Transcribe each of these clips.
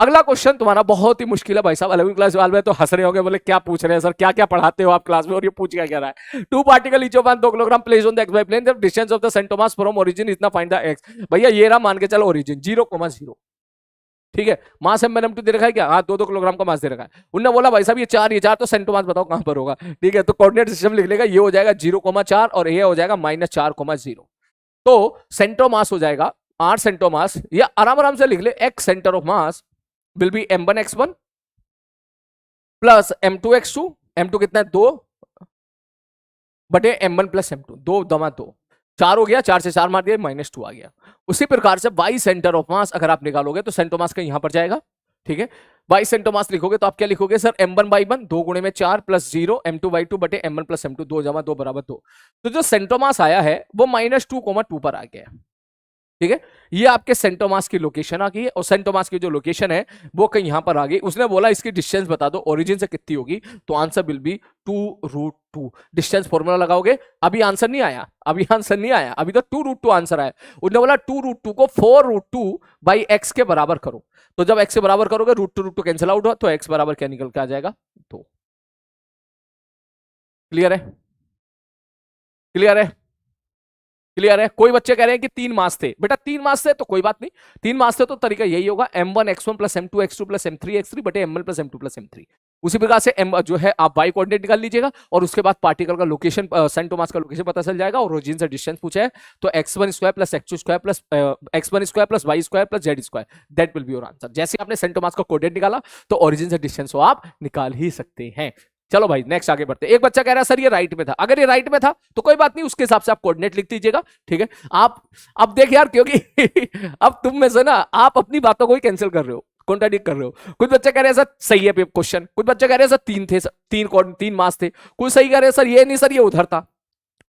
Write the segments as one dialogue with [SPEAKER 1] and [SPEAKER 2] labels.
[SPEAKER 1] अगला क्वेश्चन तुम्हारा बहुत ही मुश्किल है भाई साहब, 11वीं क्लास वाले तो हंस रहे होंगे, बोले क्या पूछ रहे हैं सर, क्या क्या पढ़ाते हो आप क्लास में और ये पूछ क्या रहा है। 2 particle each of 2 kilogram place on the X Y plane, the distance of the centre of mass from origin इतना फाइंड द एक्स। भैया ये रहा, मान के चलो ओरिजिन 0,0, ठीक है। मास M1 M2 दे रखा है क्या, हाँ 2-2 किलोग्राम का मास दे रखा है। उन्होंने बोला भाई साहब ये 4 तो सेंटोमास बताओ कहां पर होगा, ठीक है। तो कोऑर्डिनेट सिस्टम लिख लेगा, ये हो जाएगा 0,4 और ये हो जाएगा -4,0। तो सेंटोमास हो जाएगा 8 सेंटोमास, या आराम आराम से लिख ले, x centre of mass will be M1x1 plus M2x2, M2 कितना है 2 बटे M1 प्लस M2, 2 दमा 2, 4 हो गया, 4 से 4 मार दिया, -2 आ गया। उसी प्रकार से बाई सेंटर ऑफ मास अगर आप निकालोगे तो सेंटोमास का यहां पर जाएगा, ठीक है। बाई सेंटोमास लिखोगे तो आप क्या लिखोगे सर, M1/1 2 गुणे में 4 प्लस 0 M2/2 बटे M1 प्लस M2, 2 जमा 2 बराबर 2। तो जो सेंटोमास आया है वो -2,2 पर आ गया, ठीक है। ये आपके सेंटोमास की लोकेशन आ गई है, और सेंटोमास की जो लोकेशन है वो कहीं यहां पर आ गई। उसने बोला इसकी डिस्टेंस बता दो ओरिजिन से कितनी होगी, तो answer will be 2√2। Distance formula लगाओगे, अभी आंसर नहीं आया, अभी आंसर नहीं आया, अभी तो 2√2 आंसर आया। उसने बोला 2√2 को 4√2 बाई एक्स के बराबर करो, तो जब एक्स के बराबर करोगे √2 कैंसिल आउट हो, तो एक्स बराबर क्या निकल के आ जाएगा 2। क्लियर है, क्लियर है, क्लियर है। कोई बच्चे कह रहे हैं कि 3 मास थे, बेटा 3 मास थे तो कोई बात नहीं, 3 मास थे तो तरीका यही होगा, M1x1 plus M2x2 plus M3x3 बटे M1 plus M2 plus M3। उसी प्रकार से जो है आप वाई कोऑर्डिनेट निकाल लीजिएगा, और उसके बाद पार्टिकल का लोकेशन, सेंटोमास का लोकेशन पता चल जाएगा, और ओरिजिन से डिस्टेंस पूछा है तो x1² plus x2² plus x1² plus y² plus z², that will be your answer. जैसे आपने सेंटोमास का कोऑर्डिनेट निकाला तो ओरिजिन से डिस्टेंस आप निकाल ही सकते हैं। चलो भाई नेक्स्ट आगे बढ़ते। एक बच्चा कह रहा है सर ये राइट में था, अगर ये राइट में था तो कोई बात नहीं, उसके हिसाब से आप कोऑर्डिनेट लिख दीजिएगा, ठीक है। आप अब देख यार, क्योंकि अब तुम में से ना आप अपनी बातों को ही कैंसिल कर रहे हो, कॉन्ट्राडिक्ट कर रहे हो। कुछ बच्चे कह रहे हैं सर सही है क्वेश्चन, कुछ बच्चे कह रहे हैं सर 3 थे, 3 मास थे, कुछ सही कह रहे हैं सर ये नहीं सर ये उधर था,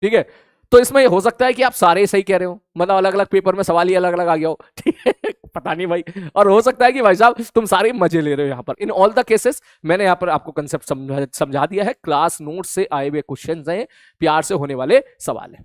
[SPEAKER 1] ठीक है। तो इसमें हो सकता है कि आप सारे सही कह रहे हो, मतलब अलग अलग पेपर में सवाल ही अलग अलग आ गया हो, ठीक है। पता नहीं भाई, और हो सकता है कि भाई साहब तुम सारे मजे ले रहे हो यहाँ पर। इन ऑल द केसेस मैंने यहाँ पर आपको कंसेप्ट समझा दिया है, क्लास नोट से आए हुए क्वेश्चन हैं, प्यार से होने वाले सवाल है।